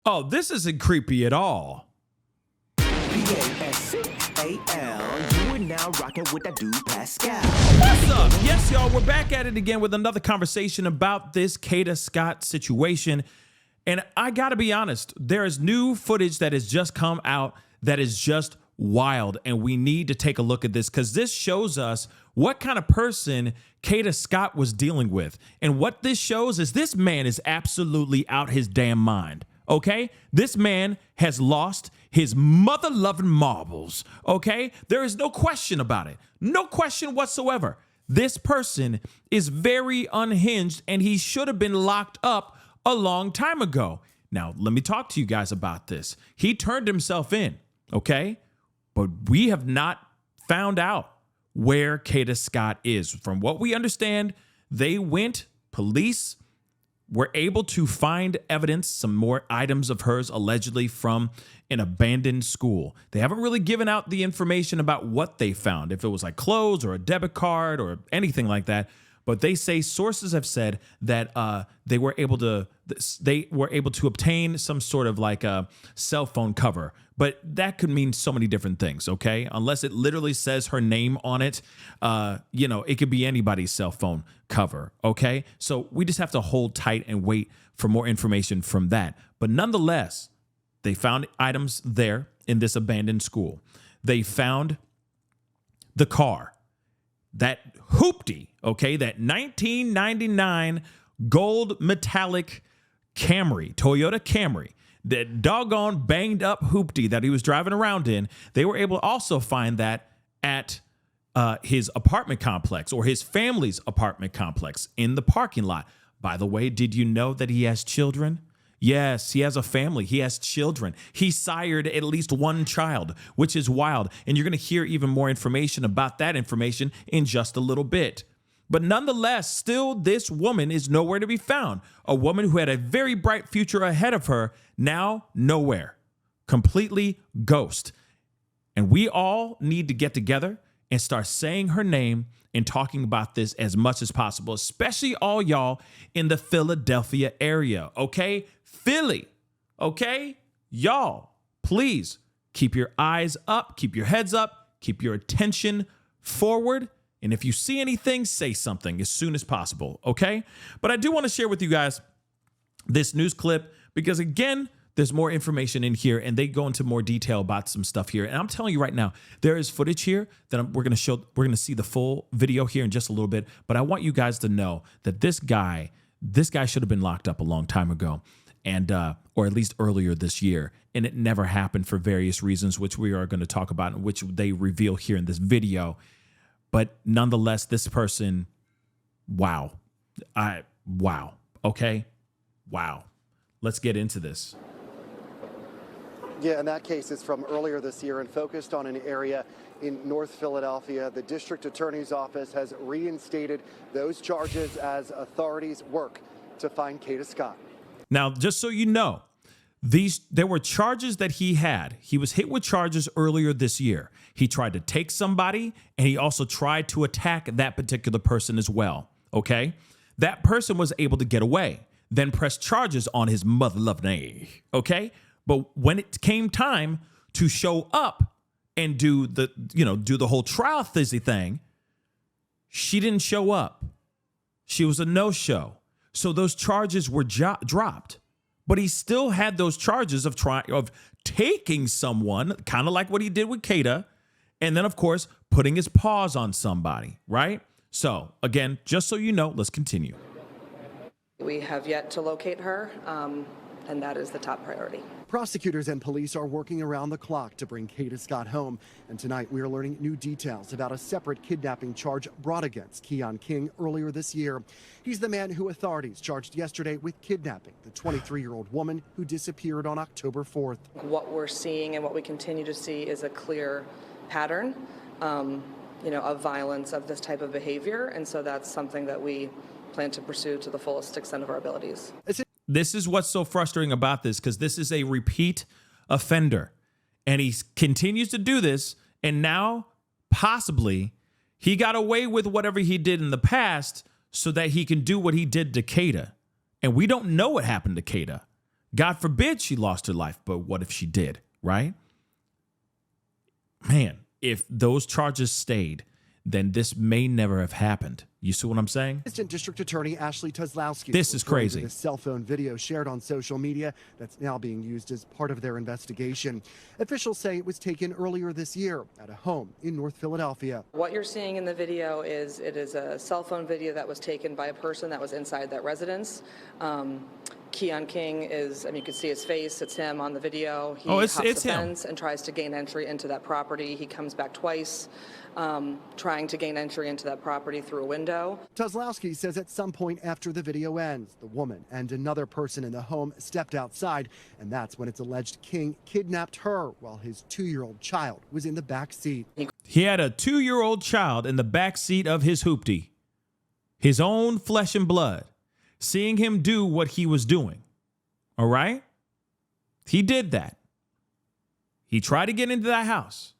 Oh, this isn't creepy at all. Pascal, you are now rocking with that dude Pascal. What's up? Yes, y'all, we're back at it again with another conversation about this Kada Scott situation. And I gotta be honest, there is new footage that has just come out that is just wild. And we need to take a look at this because this shows us what kind of person Kada Scott was dealing with. And what this shows is this man is absolutely out his damn mind. Okay? This man has lost his mother-loving marbles. Okay? There is no question about it. No question whatsoever. This person is very unhinged and he should have been locked up a long time ago. Now, let me talk to you guys about this. He turned himself in. Okay? But we have not found out where Kada Scott is. From what we understand, police were able to find evidence, some more items of hers allegedly from an abandoned school. They haven't really given out the information about what they found, if it was like clothes or a debit card or anything like that. But they say sources have said that they were able to obtain some sort of like a cell phone cover. But that could mean so many different things, okay? Unless it literally says her name on it, it could be anybody's cell phone cover, okay? So we just have to hold tight and wait for more information from that. But nonetheless, they found items there in this abandoned school. They found the car, that hoopty, okay? That 1999 gold metallic Camry, Toyota Camry. That doggone banged up hoopty that he was driving around in. They were able to also find that at his apartment complex or his family's apartment complex in the parking lot. By the way, did you know that he has children? Yes, he has a family. He has children. He sired at least one child, which is wild. And you're going to hear even more information about that information in just a little bit. But nonetheless, still, this woman is nowhere to be found. A woman who had a very bright future ahead of her, now nowhere. Completely ghost. And we all need to get together and start saying her name and talking about this as much as possible, especially all y'all in the Philadelphia area, okay? Philly, okay? Y'all, please keep your eyes up, keep your heads up, keep your attention forward. And if you see anything, say something as soon as possible, okay? But I do want to share with you guys this news clip because, again, there's more information in here and they go into more detail about some stuff here. And I'm telling you right now, there is footage here that we're going to show. We're going to see the full video here in just a little bit. But I want you guys to know that this guy should have been locked up a long time ago, and or at least earlier this year. And it never happened for various reasons, which we are going to talk about and which they reveal here in this video. But nonetheless, this person, wow. Okay? Wow. Let's get into this. Yeah, and that case is from earlier this year and focused on an area in North Philadelphia. The district attorney's office has reinstated those charges as authorities work to find Kada Scott. Now, just so you know, there were charges that he had. He was hit with charges earlier this year. He tried to take somebody, and he also tried to attack that particular person as well, okay? That person was able to get away, then press charges on his mother-loving, okay? But when it came time to show up and do the whole trial thizzy thing, she didn't show up. She was a no-show. So those charges were dropped. But he still had those charges of taking someone, kind of like what he did with Kada, and then, of course, putting his paws on somebody, right? So, again, just so you know, let's continue. We have yet to locate her, and that is the top priority. Prosecutors and police are working around the clock to bring Kada Scott home. And tonight we are learning new details about a separate kidnapping charge brought against Keon King earlier this year. He's the man who authorities charged yesterday with kidnapping the 23-year-old woman who disappeared on October 4th. What we're seeing and what we continue to see is a clear pattern, of violence of this type of behavior. And so that's something that we plan to pursue to the fullest extent of our abilities. This is what's so frustrating about this, because this is a repeat offender and he continues to do this. And now possibly he got away with whatever he did in the past so that he can do what he did to Kada. And we don't know what happened to Kada. God forbid she lost her life, but what if she did, right? Man, if those charges stayed, then this may never have happened. You see what I'm saying? Assistant District Attorney Ashley Tuzlowski. This is crazy. The cell phone video shared on social media that's now being used as part of their investigation. Officials say it was taken earlier this year at a home in North Philadelphia. What you're seeing in the video is a cell phone video that was taken by a person that was inside that residence. Keon King is, you can see his face. It's him on the video. He hops the fence and tries to gain entry into that property. He comes back twice, trying to gain entry into that property through a window. Tuzlowski says at some point after the video ends, the woman and another person in the home stepped outside, and that's when it's alleged King kidnapped her while his 2-year-old child was in the back seat. He had a 2-year-old child in the back seat of his hoopty, his own flesh and blood, seeing him do what he was doing. All right? He did that. He tried to get into that house.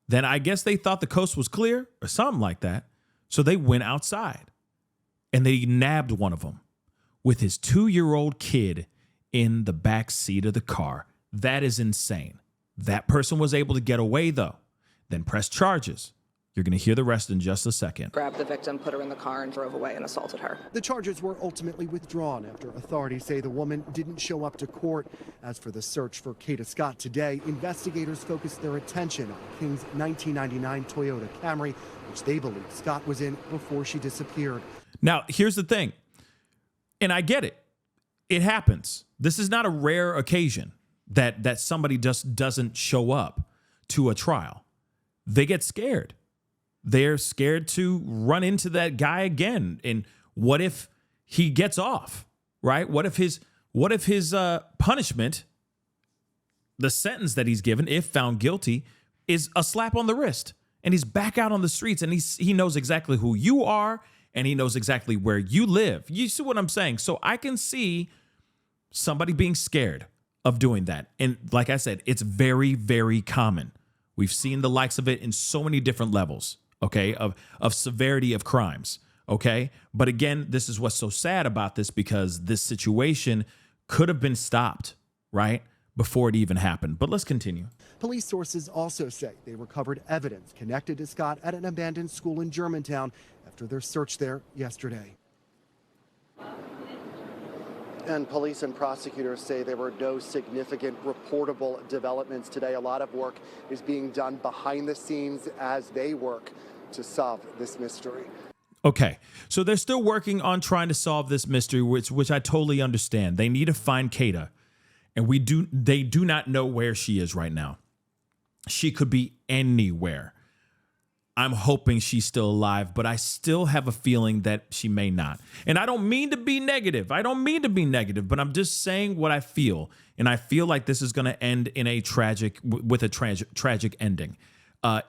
Then I guess they thought the coast was clear or something like that. So they went outside and they nabbed one of them with his 2-year-old kid in the back seat of the car. That is insane. That person was able to get away, though, then press charges. You're going to hear the rest in just a second. Grabbed the victim, put her in the car, and drove away and assaulted her. The charges were ultimately withdrawn after authorities say the woman didn't show up to court. As for the search for Kada Scott today, investigators focused their attention on King's 1999 Toyota Camry, which they believe Scott was in before she disappeared. Now, here's the thing, and I get it. It happens. This is not a rare occasion that somebody just doesn't show up to a trial. They get scared. They're scared to run into that guy again. And what if he gets off, right? What if his punishment, the sentence that he's given, if found guilty, is a slap on the wrist, and he's back out on the streets, and he knows exactly who you are, and he knows exactly where you live. You see what I'm saying? So I can see somebody being scared of doing that. And like I said, it's very, very common. We've seen the likes of it in so many different levels, okay, of severity of crimes, okay? But again, this is what's so sad about this, because this situation could have been stopped, right, before it even happened. But let's continue. Police sources also say they recovered evidence connected to Scott at an abandoned school in Germantown after their search there yesterday. And police and prosecutors say there were no significant reportable developments today. A lot of work is being done behind the scenes as they work to solve this mystery. Okay, so they're still working on trying to solve this mystery, which I totally understand. They need to find Kada, and they do not know where she is right now. She could be anywhere. I'm hoping she's still alive, but I still have a feeling that she may not. And I don't mean to be negative. But I'm just saying what I feel. And I feel like this is going to end in a tragic ending.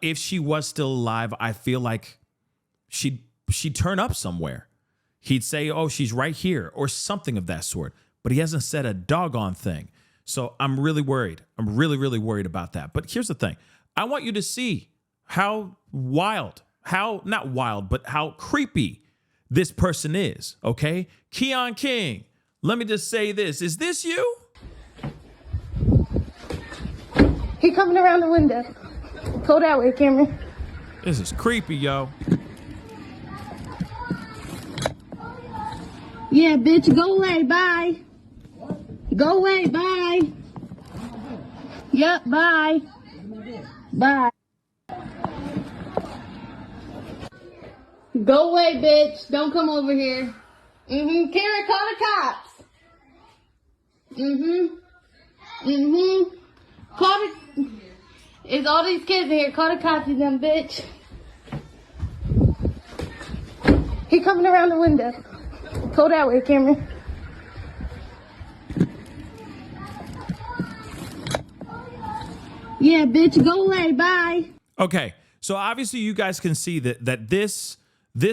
If she was still alive, I feel like she'd turn up somewhere. He'd say, oh, she's right here, or something of that sort. But he hasn't said a doggone thing. So I'm really worried. I'm really, really worried about that. But here's the thing. I want you to see how wild, not wild, but how creepy this person is, okay? Keon King, let me just say this. Is this you? He coming around the window. Go that way, Cameron. This is creepy, yo. Yeah, bitch, go away, bye. Go away, bye. Yep, bye. Bye. Go away, bitch. Don't come over here. Karen, call the cops. Call the... It's all these kids in here. Call the cops, you dumb bitch. He coming around the window. Go that way, Cameron. Yeah, bitch, go away, bye. Okay, so obviously you guys can see that this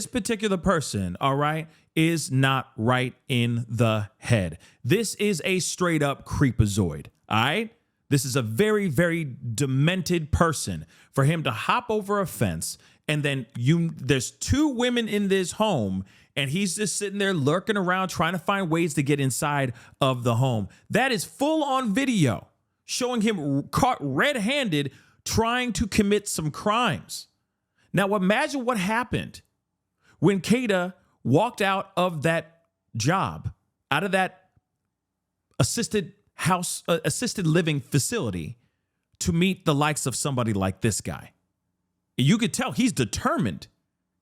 particular person, all right, is not right in the head. This is a straight up creepazoid, all right? This is a very, very demented person. For him to hop over a fence, and then there's 2 women in this home, and he's just sitting there lurking around trying to find ways to get inside of the home. That is full on video showing him caught red-handed trying to commit some crimes. Now imagine what happened when Kada walked out of that job, out of that assisted living facility to meet the likes of somebody like this guy. You could tell he's determined.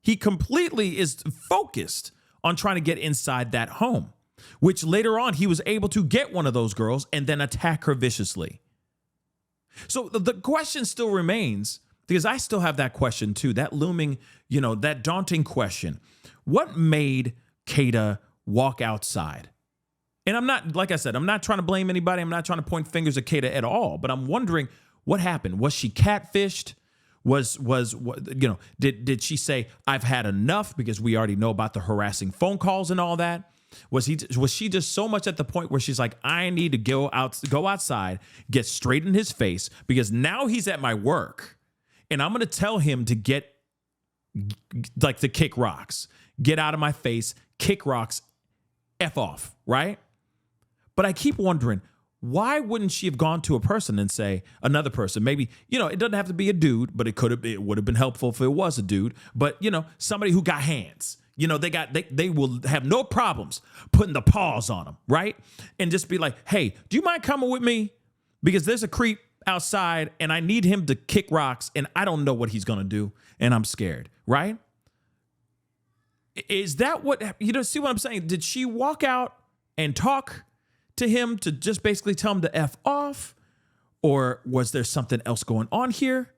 He completely is focused on trying to get inside that home, which later on he was able to get one of those girls and then attack her viciously. So the question still remains, because I still have that question too, that looming, that daunting question. What made Kada walk outside? And I'm not, like I said, I'm not trying to blame anybody. I'm not trying to point fingers at Kada at all, but I'm wondering what happened. Was she catfished? Did she say, I've had enough, because we already know about the harassing phone calls and all that? Was she just so much at the point where she's like, I need to go outside, get straight in his face, because now he's at my work and I'm going to tell him to to kick rocks, get out of my face, kick rocks, F off, right? But I keep wondering, why wouldn't she have gone to a person and say, another person, maybe, it doesn't have to be a dude, but it would have been helpful if it was a dude, but somebody who got hands, they will have no problems putting the paws on them, right? And just be like, hey, do you mind coming with me? Because there's a creep outside and I need him to kick rocks and I don't know what he's going to do and I'm scared, right? Is that what, see what I'm saying? Did she walk out and talk to him to just basically tell him to F off? Or was there something else going on here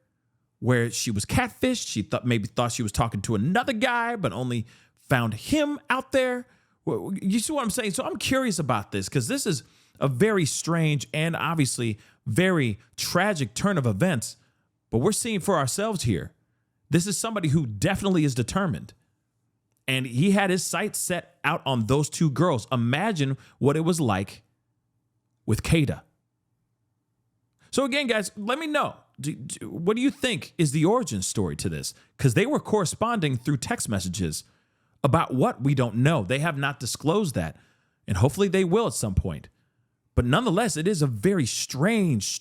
where she was catfished? She thought she was talking to another guy, but only found him out there. You see what I'm saying? So I'm curious about this, because this is a very strange and obviously very tragic turn of events, but we're seeing for ourselves here. This is somebody who definitely is determined. And he had his sights set out on those two girls. Imagine what it was like with Kada. So again, guys, let me know. What do you think is the origin story to this? Because they were corresponding through text messages about what we don't know. They have not disclosed that. And hopefully they will at some point. But nonetheless, it is a very strange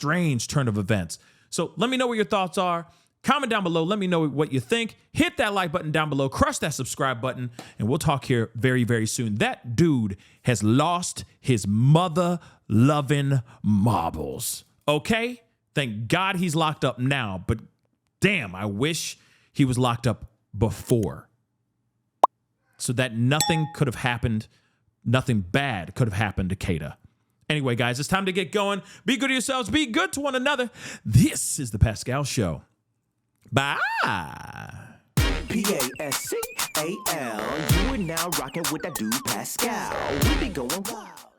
turn of events. So let me know what your thoughts are. Comment down below. Let me know what you think. Hit that like button down below. Crush that subscribe button. And we'll talk here very, very soon. That dude has lost his mother-loving marbles. Okay? Thank God he's locked up now. But damn, I wish he was locked up before, so that nothing could have happened. Nothing bad could have happened to Kada. Anyway, guys, it's time to get going. Be good to yourselves. Be good to one another. This is The Pascal Show. Bye. Pascal. You are now rocking with that dude Pascal. We be going wild.